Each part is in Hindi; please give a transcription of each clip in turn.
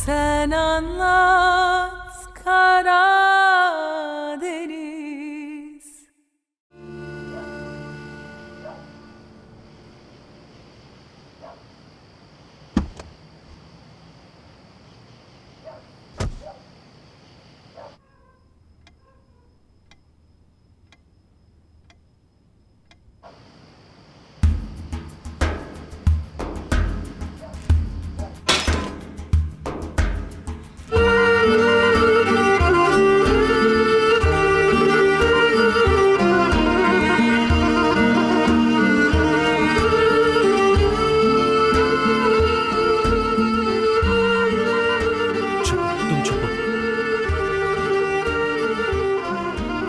Sen anlat Karadeniz.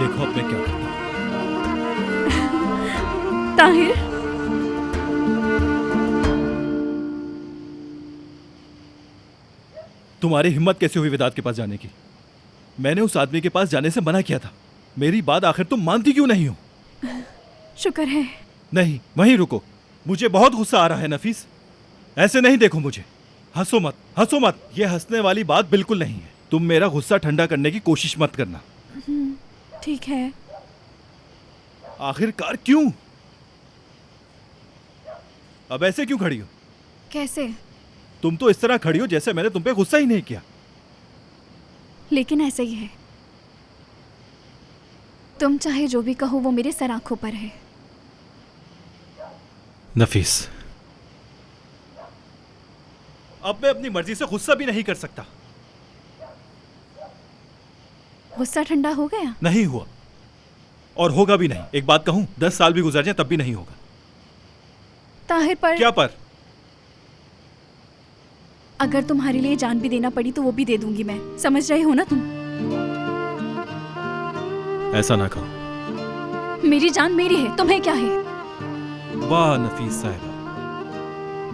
देखो अब मैं क्या करता हूँ। ताहिर, तुम्हारी हिम्मत कैसे हुई वेदांत के पास जाने की? मैंने उस आदमी के पास जाने से मना किया था। मेरी बात आखिर तुम मानती क्यों नहीं हो? शुक्र है। नहीं, वहीं रुको। मुझे बहुत गुस्सा आ रहा है नफीस। ऐसे नहीं देखो मुझे। हंसो मत, हंसो मत। यह हंसने वाली बात बिल्कुल नहीं है। तुम मेरा गुस्सा ठंडा करने की कोशिश मत करना। ठीक है। आखिरकार क्यों? अब ऐसे क्यों खड़ी हो? कैसे? तुम तो इस तरह खड़ी हो जैसे मैंने तुम पे गुस्सा ही नहीं किया। लेकिन ऐसा ही है। तुम चाहे जो भी कहो वो मेरे सर आंखों पर है। नफीस, अब मैं अपनी मर्जी से गुस्सा भी नहीं कर सकता। गुस्सा ठंडा हो गया? नहीं हुआ और होगा भी नहीं। एक बात कहूं, 10 साल भी गुजर जाए तब भी नहीं होगा। ताहिर, पर क्या पर? अगर तुम्हारे लिए जान भी देना पड़ी तो वो भी दे दूंगी मैं। समझ रहे हो ना तुम? ऐसा ना कहो। मेरी जान मेरी है, तुम्हें क्या है? वाह नफीस साहिबा,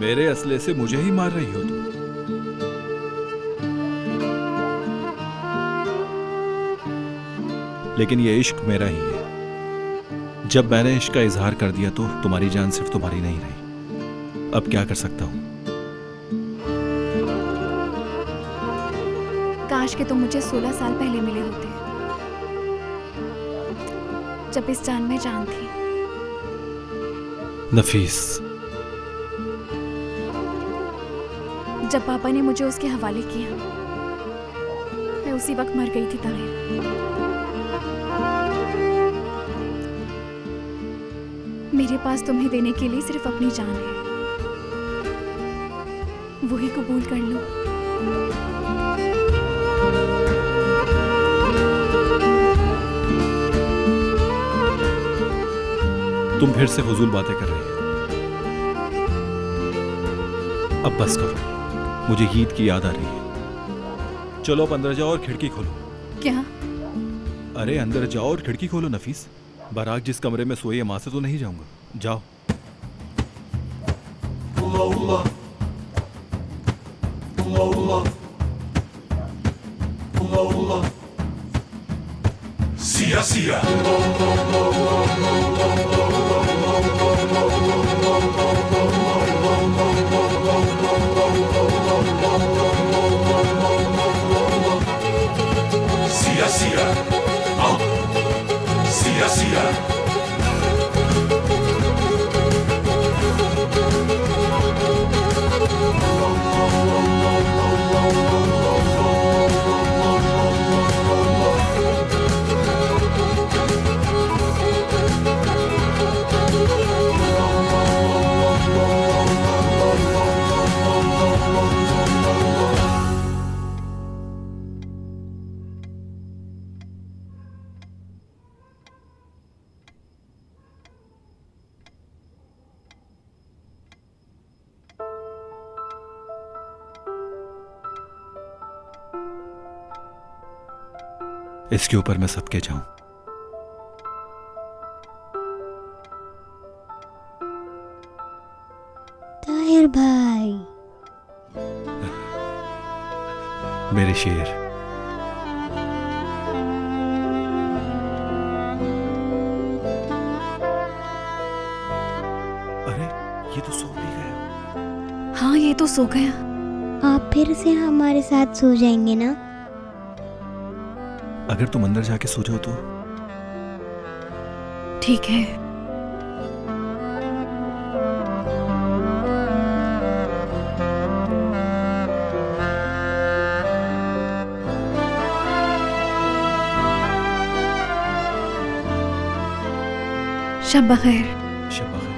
मेरे असले से मुझे ही मार रही हो तुम। लेकिन ये इश्क मेरा ही है। जब मैंने इश्क का इजहार कर दिया तो तुम्हारी जान सिर्फ तुम्हारी नहीं रही। अब क्या कर सकता हूं? काश कि तुम मुझे 16 साल पहले मिले होते, जब इस जान में जान थी। नफीस, जब पापा ने मुझे उसके हवाले किया, मैं उसी वक्त मर गई थी ताहिर। मेरे पास तुम्हें देने के लिए सिर्फ अपनी जान है। वही कबूल कर लो। तुम फिर से फजूल बातें कर रही हो। अब बस करो, मुझे ईद की याद आ रही है। चलो अब अंदर जाओ और खिड़की खोलो। क्या? अरे अंदर जाओ और खिड़की खोलो नफीस। बारात जिस कमरे में सोई है वहां से तो नहीं जाऊंगा। जाओ। Sia, sia. Sia, sia. Ah. Sia, sia. इसके ऊपर मैं सदके जाऊं। ताहिर भाई, मेरे शेर। अरे ये तो सो भी गया। हाँ, ये तो सो गया। आप फिर से हमारे साथ सो जाएंगे ना? अगर तुम अंदर जाके सो जाओ तो। ठीक है। शब बखैर। शब बखैर।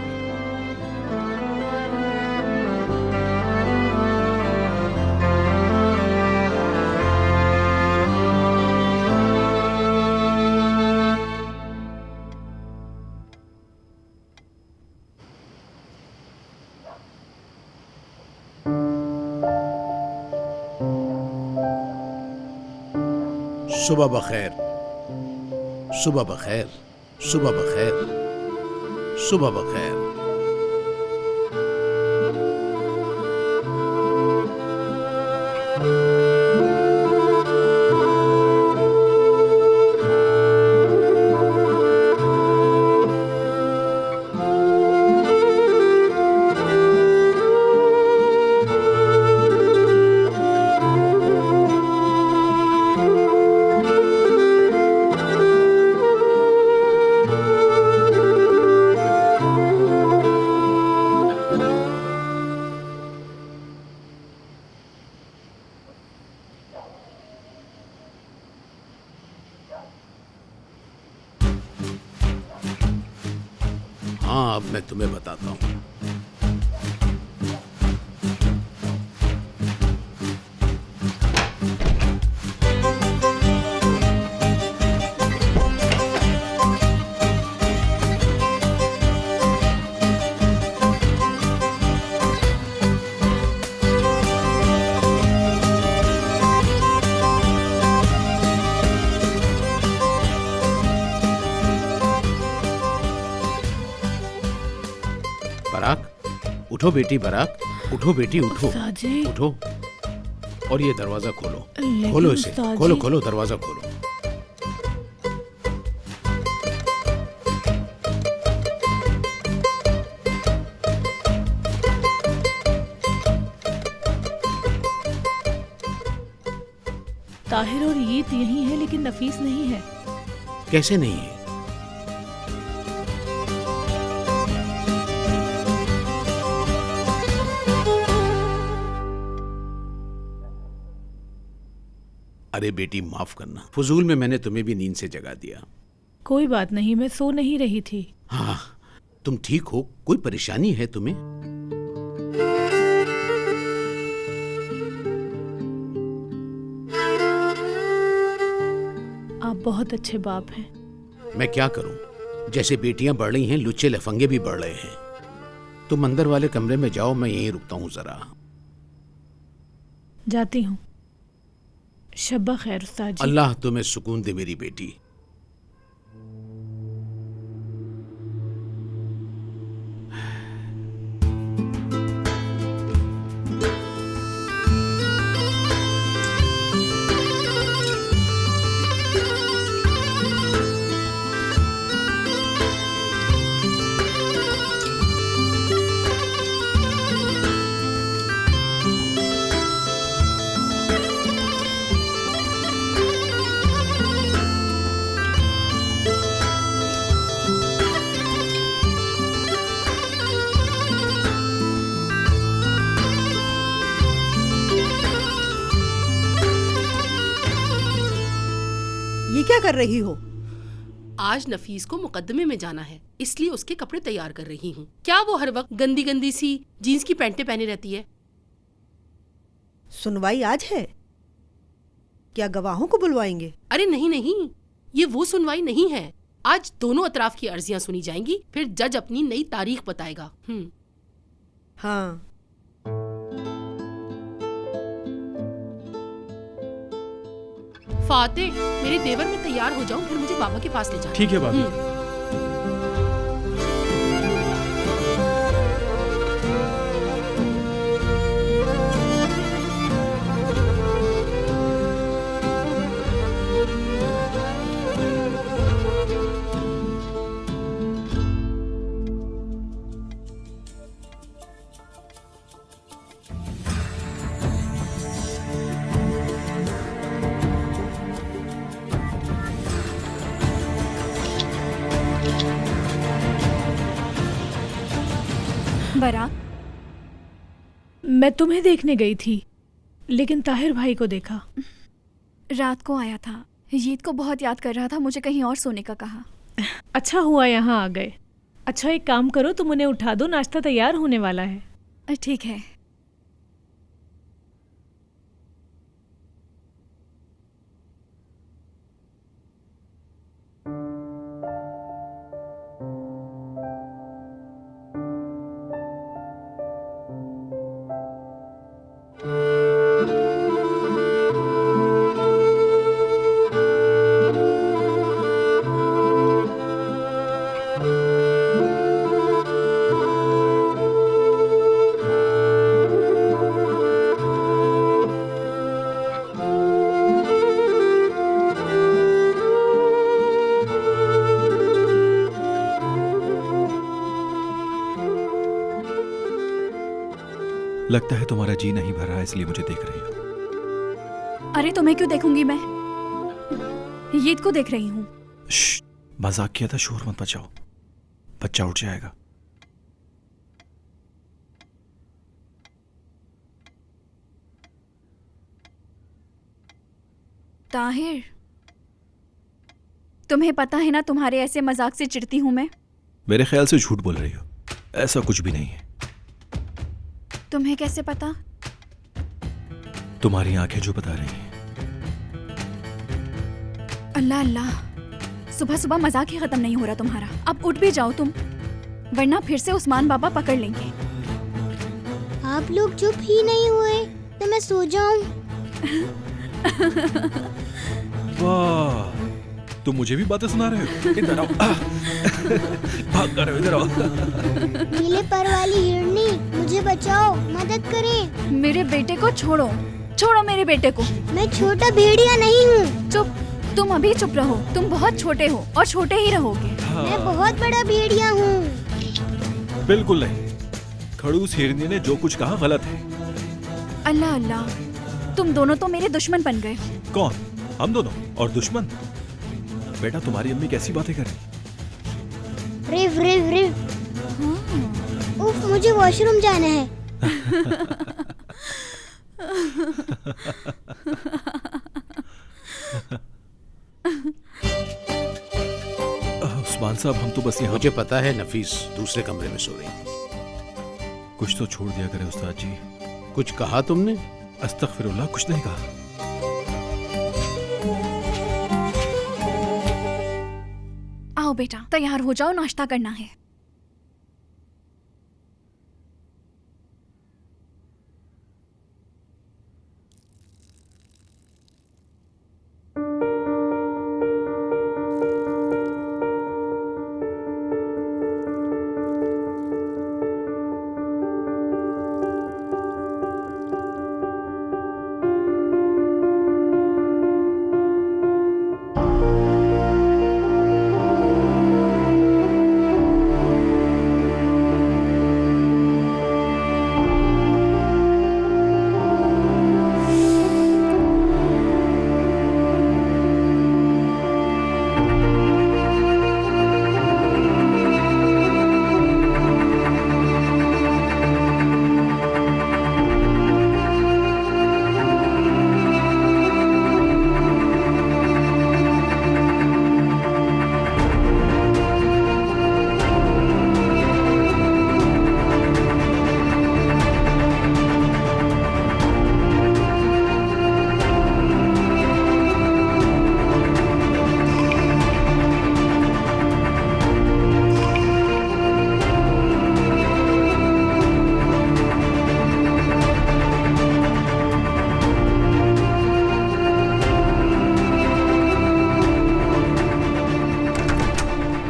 सुबह बखैर, सुबह बखैर, सुबह बखैर, सुबह बखैर। हाँ, अब मैं तुम्हें बताता हूँ। बराक, उठो बेटी, बराक, उठो बेटी, उठो, उठो। और ये दरवाजा खोलो, खोलो इसे, खोलो खोलो, दरवाजा खोलो। ताहिर और ईद यही है, लेकिन नफीस नहीं है। कैसे नहीं है? अरे बेटी, माफ करना, फजूल में मैंने तुम्हें भी नींद से जगा दिया। कोई बात नहीं, मैं सो नहीं रही थी। हाँ, तुम ठीक हो? कोई परेशानी है तुम्हें? आप बहुत अच्छे बाप हैं। मैं क्या करूं? जैसे बेटियां बढ़ रही हैं, लुच्चे लफंगे भी बढ़ रहे हैं। तुम अंदर वाले कमरे में जाओ, मैं यहीं रुकता हूं जरा। जाती हूँ। शब्बा खैर उस्ताद जी। अल्लाह तुम्हें सुकून दे मेरी बेटी। ये क्या कर रही हो? आज नफीस को मुकदमे में जाना है, इसलिए उसके कपड़े तैयार कर रही हूँ। क्या वो हर वक्त गंदी गंदी सी जीन्स की पैंटें पहने रहती है? सुनवाई आज है? क्या गवाहों को बुलवाएंगे? अरे नहीं नहीं, ये वो सुनवाई नहीं है। आज दोनों अतराफ की अर्जियां सुनी जाएंगी, फिर जज अपनी नई तारीख बताएगा। हाँ। फाते, मेरे देवर में तैयार हो जाऊं, फिर मुझे बाबा के पास ले जाना। ठीक है भाभी। बराक? मैं तुम्हें देखने गई थी, लेकिन ताहिर भाई को देखा। रात को आया था, ईद को बहुत याद कर रहा था, मुझे कहीं और सोने का कहा। अच्छा हुआ यहाँ आ गए। अच्छा एक काम करो, तुम उन्हें उठा दो, नाश्ता तैयार होने वाला है। ठीक है। लगता है तुम्हारा जी नहीं भर रहा, इसलिए मुझे देख रही हो। अरे तुम्हें क्यों देखूंगी मैं? ईद को देख रही हूँ। श्श, मजाक किया था, शोर मत मचाओ, बच्चा उठ जाएगा। ताहिर, तुम्हें पता है ना तुम्हारे ऐसे मजाक से चिढ़ती हूँ मैं। मेरे ख्याल से झूठ बोल रही हो, ऐसा कुछ भी नहीं है। तुम्हें कैसे पता? तुम्हारी आंखें जो बता रही हैं। अल्लाह अल्लाह, सुबह सुबह मजाक ही खत्म नहीं हो रहा तुम्हारा। अब उठ भी जाओ तुम, वरना फिर से उस्मान बाबा पकड़ लेंगे। आप लोग चुप ही नहीं हुए तो मैं सो जाऊं। वाह, तुम मुझे भी बातें सुना रहे हो? इधर आओ। भाग कर रहे हो, इधर आओ। नीले पर वाली हिरनी, मुझे बचाओ, मदद करें। मेरे बेटे को छोड़ो, छोड़ो मेरे बेटे को। मैं छोटा भेड़िया नहीं हूँ। चुप, तुम अभी चुप रहो। तुम बहुत छोटे हो और छोटे ही रहोगे। मैं बहुत बड़ा भेड़िया हूँ। बिल्कुल नहीं, खड़ूस हिरनी ने जो कुछ कहा गलत है। अल्लाह अल्लाह, तुम दोनों तो मेरे दुश्मन बन गए। कौन? हम दोनों और दुश्मन? बेटा तुम्हारी अम्मी कैसी बातें कर रही? रिव रिव रिव। उफ, मुझे वॉशरूम जाना है। उस्मान साहब, हम तो बस यहाँ। मुझे पता है नफीस दूसरे कमरे में सो रही थी। कुछ तो छोड़ दिया करे उस्ताद जी। कुछ कहा तुमने? अस्तगफिरुल्लाह, कुछ नहीं कहा। आओ बेटा, तैयार हो जाओ, नाश्ता करना है।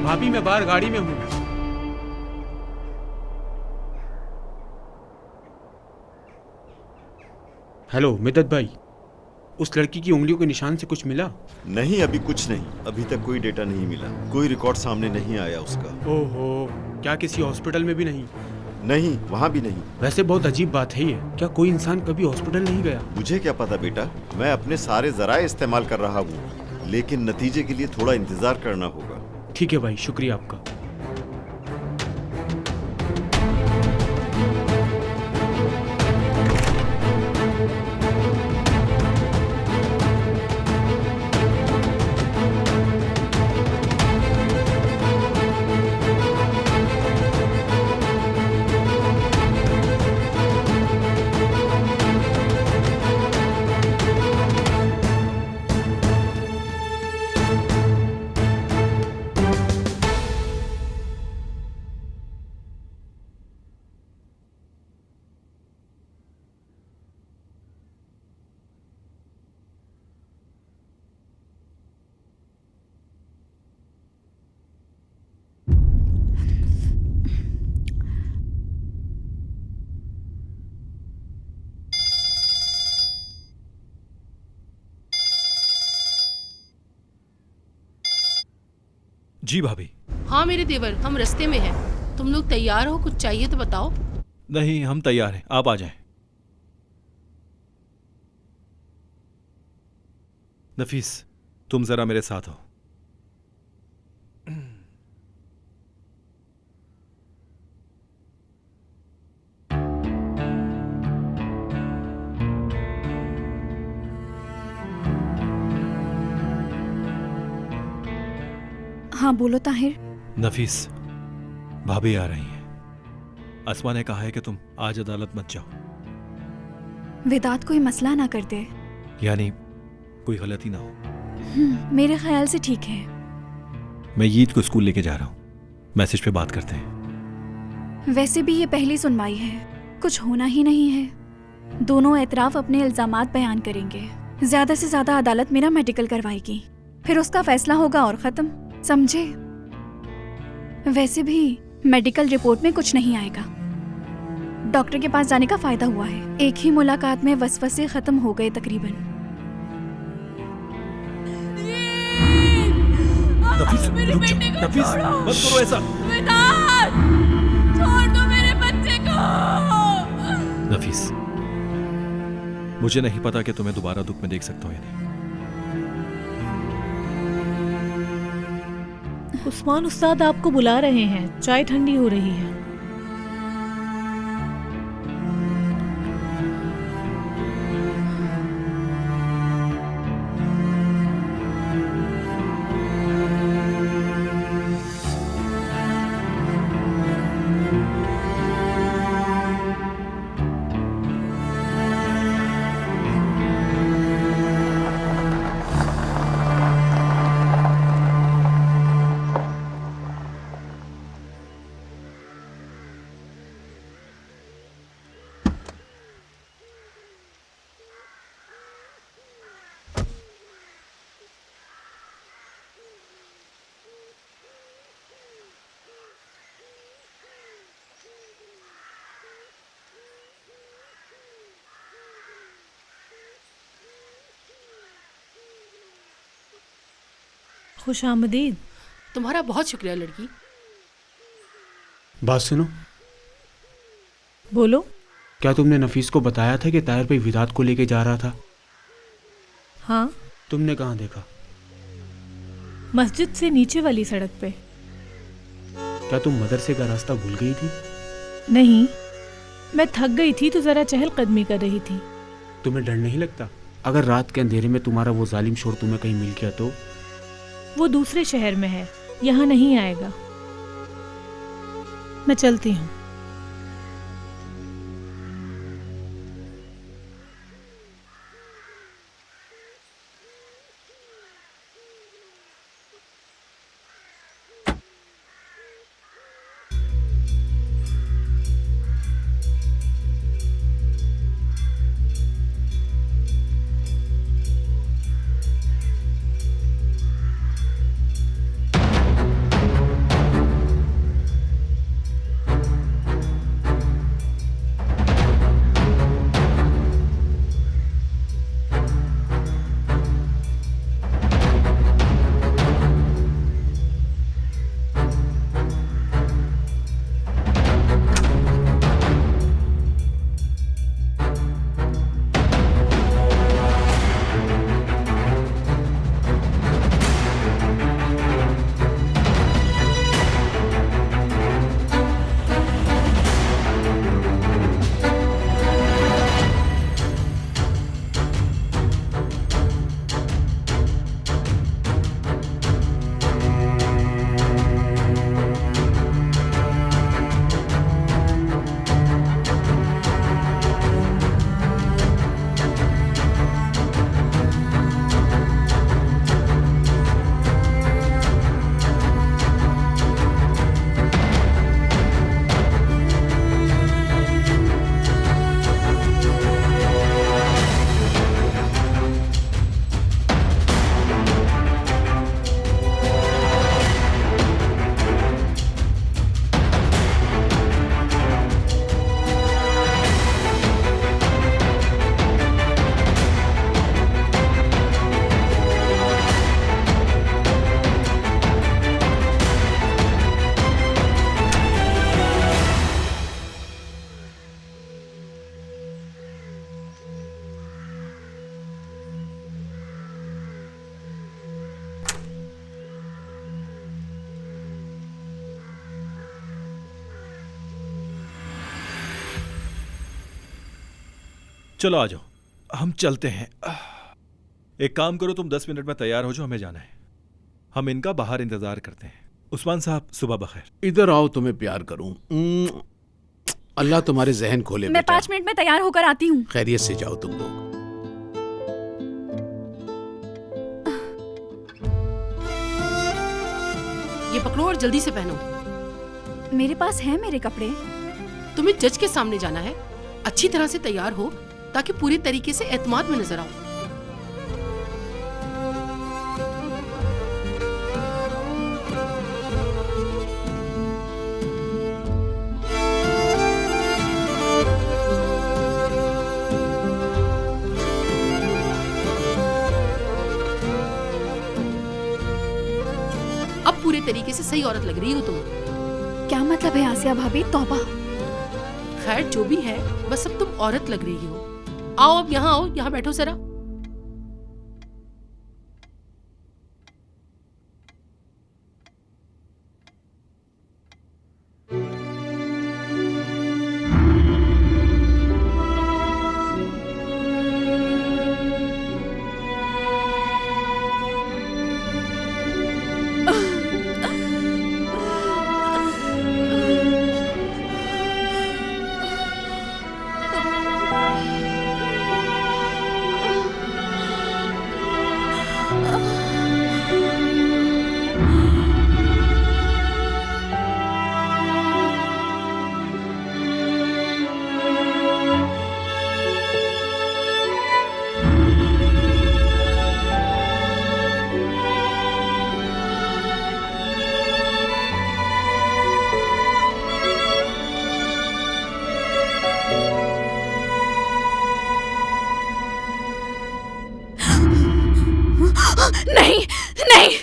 भाभी, मैं बाहर गाड़ी में हूँ। हेलो मिदत भाई, उस लड़की की उंगलियों के निशान से कुछ मिला? नहीं, अभी कुछ नहीं। अभी तक कोई डेटा नहीं मिला, कोई रिकॉर्ड सामने नहीं आया उसका। ओहो, क्या किसी हॉस्पिटल में भी नहीं? नहीं, वहाँ भी नहीं। वैसे बहुत अजीब बात है ये, क्या कोई इंसान कभी हॉस्पिटल नहीं गया? मुझे क्या पता बेटा, मैं अपने सारे जराए इस्तेमाल कर रहा हूँ, लेकिन नतीजे के लिए थोड़ा इंतजार करना होगा। ठीक है भाई, शुक्रिया आपका। जी भाभी। हाँ मेरे देवर, हम रास्ते में हैं। तुम लोग तैयार हो? कुछ चाहिए तो बताओ। नहीं, हम तैयार हैं, आप आ जाएं। नफीस, तुम जरा मेरे साथ हो। हाँ बोलो ताहिर। नफीस, भाभी आ रही हैं। अस्मा ने कहा है कि तुम आज अदालत मत जाओ। वेदांत कोई मसला ना कर दे। यानी कोई गलती ना हो। मेरे ख्याल से ठीक है। मैं ईद को स्कूल लेके जा रहा हूँ, मैसेज पे बात करते हैं। वैसे भी ये पहली सुनवाई है, कुछ होना ही नहीं है। दोनों एतराफ अपने इल्जामात बयान करेंगे। ज्यादा से ज्यादा अदालत मेरा मेडिकल करवाएगी, फिर उसका फैसला होगा और खत्म, समझे? वैसे भी मेडिकल रिपोर्ट में कुछ नहीं आएगा। डॉक्टर के पास जाने का फायदा हुआ है। एक ही मुलाकात में वसवसे खत्म हो गए तकरीबन। नफीस, रुक जाओ। नफीस, मत करो ऐसा। छोड़ दो मेरे बच्चे को। नफीस, मुझे नहीं पता कि तुम्हें दोबारा दुख में देख सकता हूँ या नहीं। उस्मान उस्ताद आपको बुला रहे हैं, चाय ठंडी हो रही है। खुश आमदीद। तुम्हारा बहुत शुक्रिया लड़की। बात सुनो, बोलो। क्या तुमने नफीस को बताया था कि ताहिर भाई विदात को लेके जा रहा था? हाँ। तुमने कहाँ देखा? मस्जिद से नीचे वाली सड़क पे। क्या तुम मदरसे का रास्ता भूल गई थी? नहीं, मैं थक गई थी तो जरा चहलकदमी कर रही थी। तुम्हें डर नहीं लगता अगर रात के अंधेरे में तुम्हारा वो जालिम शोर तुम्हें कहीं मिल गया तो? वो दूसरे शहर में है, यहाँ नहीं आएगा। मैं चलती हूँ। चलो आ जाओ, हम चलते हैं। एक काम करो, तुम 10 मिनट में तैयार हो जाओ, हमें जाना है। हम इनका बाहर इंतजार करते हैं। उस्मान साहब, सुबह बखैर। इधर आओ, तुम्हें प्यार करूं। अल्लाह तुम्हारे जहन खोले मैं बेटा। 5 मिनट में तैयार होकर आती हूँ। खैरियत से जाओ तुम लोग। ये पकड़ो और जल्दी से पहनो। मेरे पास है मेरे कपड़े। तुम्हें जज के सामने जाना है, अच्छी तरह से तैयार हो ताकि पूरी तरीके से एतमाद में नजर आओ। अब पूरे तरीके से सही औरत लग रही हो तुम। क्या मतलब है आसिया भाभी? तौबा। खैर जो भी है, बस अब तुम औरत लग रही हो। आओ अब यहाँ आओ, यहाँ बैठो जरा। नहीं नहीं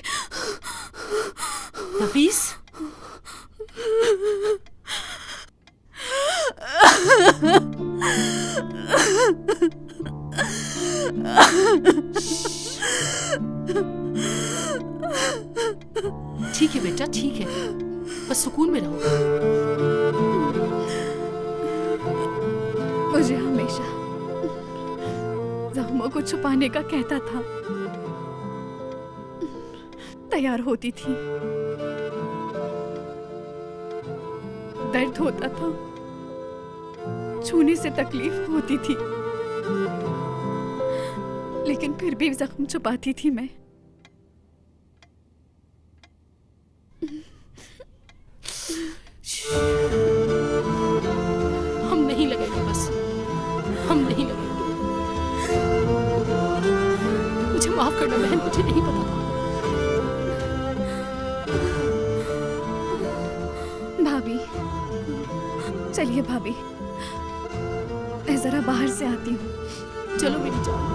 नफीस, ठीक है बेटा, ठीक है, बस सुकून में रहो। मुझे हमेशा जख्मों को छुपाने का कहता था। तैयार होती थी, दर्द होता था, छूने से तकलीफ होती थी, लेकिन फिर भी जख्म छुपाती थी मैं। हम नहीं लगाएंगे, बस हम नहीं लगाएंगे। मुझे माफ करना बहन, मुझे नहीं पता था। भाभी, चलिए भाभी, मैं जरा बाहर से आती हूँ। चलो मेरी जान।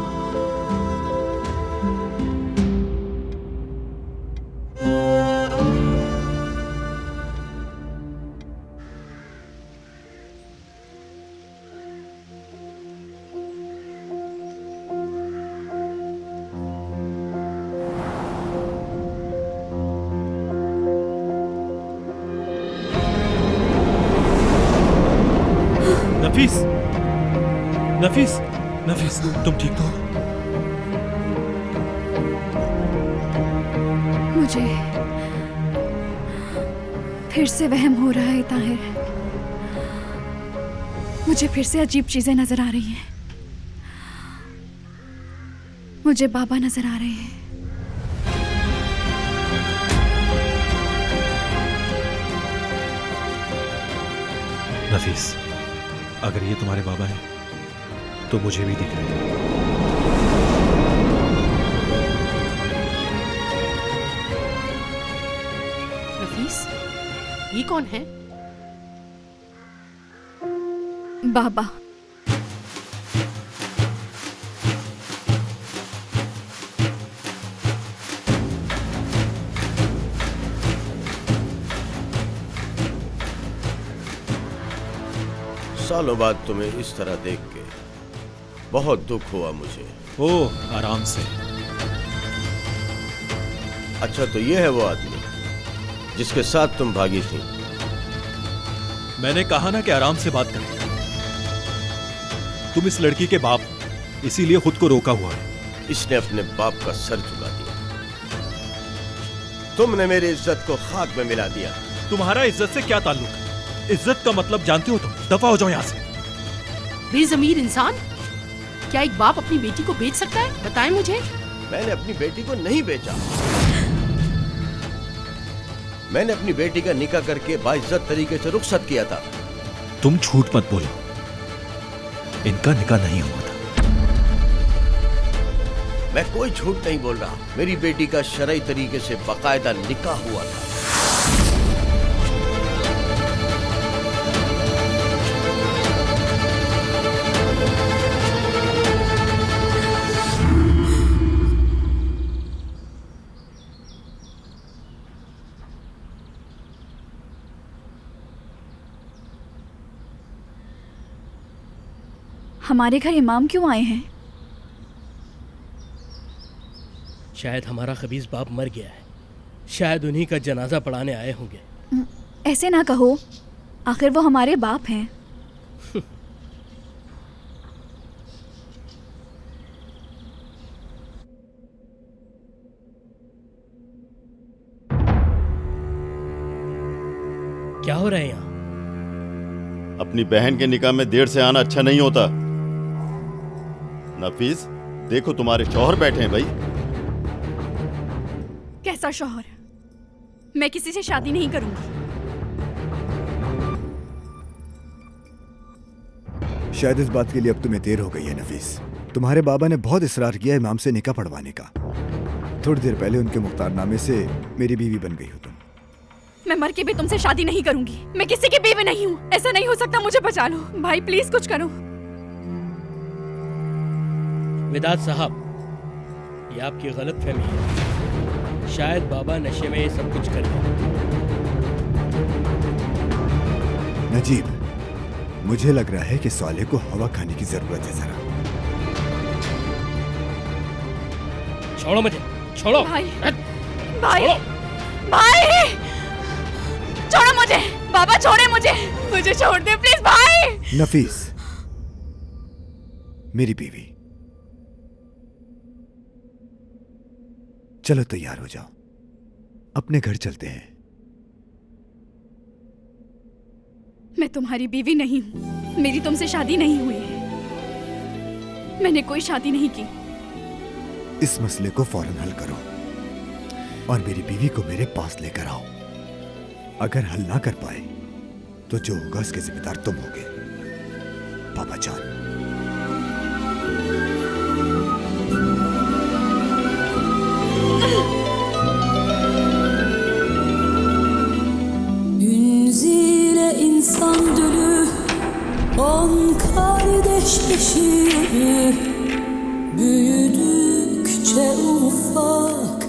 नफीस, नफीस, नफीस, तुम ठीक तो हो? मुझे फिर से वहम हो रहा है ताहिर। मुझे फिर से अजीब चीजें नजर आ रही हैं। मुझे बाबा नजर आ रहे हैं। नफीस, अगर ये तुम्हारे बाबा हैं, तो मुझे भी दिख रहे हैं। नफीस, ये कौन है? बाबा। सालों बाद तुम्हें इस तरह देख के बहुत दुख हुआ मुझे। ओह, आराम से। अच्छा, तो ये है वो आदमी जिसके साथ तुम भागी थी? मैंने कहा ना कि आराम से बात करें। तुम इस लड़की के बाप, इसीलिए खुद को रोका हुआ है। इसने अपने बाप का सर झुका दिया। तुमने मेरी इज्जत को खाक में मिला दिया। तुम्हारा इज्जत से क्या ताल्लुक है? इज्जत का मतलब जानती हो तुम? दफा हो जाओ यहाँ से। बेजमीर इंसान, क्या एक बाप अपनी बेटी को बेच सकता है? बताएं मुझे। मैंने अपनी बेटी को नहीं बेचा। मैंने अपनी बेटी का निकाह करके बाइज्जत तरीके से रुखसत किया था। तुम झूठ मत बोलो, इनका निकाह नहीं हुआ था। मैं कोई झूठ नहीं बोल रहा। मेरी बेटी का शरई तरीके से बाकायदा निकाह हुआ था। हमारे घर इमाम क्यों आए हैं? शायद हमारा खबीज बाप मर गया है। शायद उन्हीं का जनाजा पढ़ाने आए होंगे। ऐसे ना कहो, आखिर वो हमारे बाप हैं। क्या हो रहा है यहाँ? अपनी बहन के निकाह में देर से आना अच्छा नहीं होता। नफीस, देखो तुम्हारे शौहर बैठे हैं भाई। कैसा शौहर? मैं किसी से शादी नहीं करूंगी। शायद इस बात के लिए अब तुम्हें देर हो गई है नफीस। तुम्हारे बाबा ने बहुत इसरार किया इमाम से निकाह पढ़वाने का। थोड़ी देर पहले उनके मुख्तारनामे से मेरी बीवी बन गई हो तुम। मैं मर के भी तुमसे शादी नहीं करूंगी। मैं किसी की बीवी नहीं हूँ। ऐसा नहीं हो सकता, मुझे बचा लो भाई, प्लीज कुछ करो। विदात साहब, ये आपकी गलत फहमी है। शायद बाबा नशे में ये सब कुछ कर दिया। नजीब, मुझे लग रहा है कि साले को हवा खाने की जरूरत है जरा। छोड़ो मुझे, छोड़ो भाई, भाई, भाई, छोड़ो मुझे। बाबा छोड़े मुझे, मुझे छोड़ दे प्लीज भाई। नफीस, मेरी बीवी, चलो तैयार हो जाओ, अपने घर चलते हैं। मैं तुम्हारी बीवी नहीं हूं। मेरी तुमसे शादी नहीं हुई है। मैंने कोई शादी नहीं की। इस मसले को फौरन हल करो और मेरी बीवी को मेरे पास लेकर आओ। अगर हल ना कर पाए तो जो होगा उसके जिम्मेदार तुम होगे बाबा जान। Ünzile insan dölü, on kardeş eşi, büyüdükçe ufak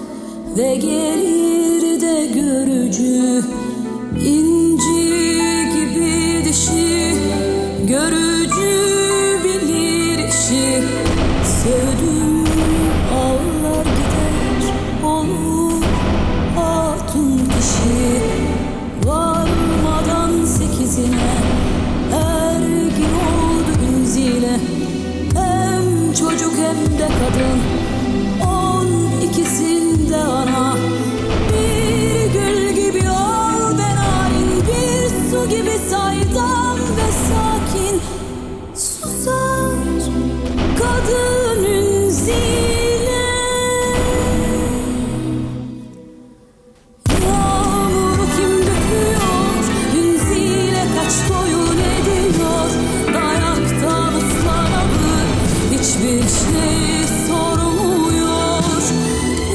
ve gelir de görücü. İnci gibi dişi, görücü bilir işi. Sevdim ağlar gider, olur hatun kişi. Varmadan 8'ine her gün oldu Ünzile. Hem çocuk hem de kadın, 12'sinde ana. Bir gül gibi ol ben halin, bir su gibi saydam ve sakin. Susar kadın Ünzile. Yağmuru kim döküyor, Ünzile kaç boyun ediyor. Dayaktan ıslanalı hiçbir şey sormuyor.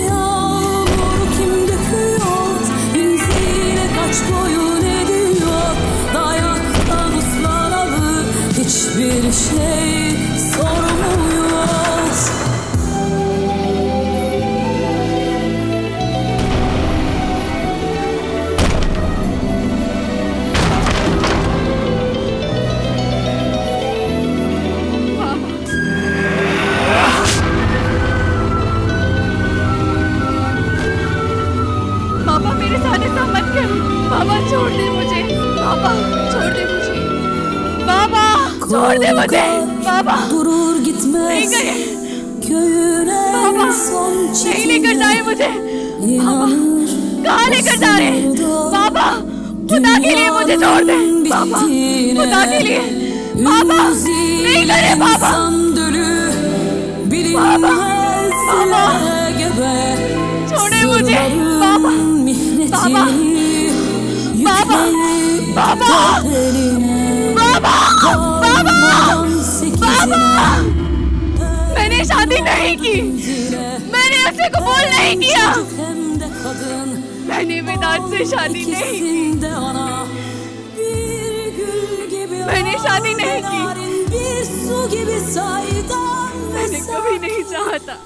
Yağmuru kim döküyor, Ünzile kaç boyun ediyor. Dayaktan ıslanalı hiçbir şey sormuyor. बाबा मेरे साथ ऐसा मत कर। बाबा छोड़ दे मुझे। बाबा छोड़ दे मुझे। बाबा छोड़ दे मुझे। बाबा durur gitmez नहीं गए köyüne बाबा son नहीं लेकर जाए मुझे बाबा कहाँ लेकर जा रहे हैं बाबा खुदा के लिए मुझे छोड़ दे बाबा खुदा के लिए बाबा नहीं करे बाबा बाबा बाबा छोड़े मुझे बाबा बाबा बाबा बाबा बाबा बाबा बाबा मैंने शादी नहीं की मैंने उससे कबूल नहीं किया मैंने विदात से शादी नहीं की मैंने शादी नहीं की मैंने कभी नहीं चाहा था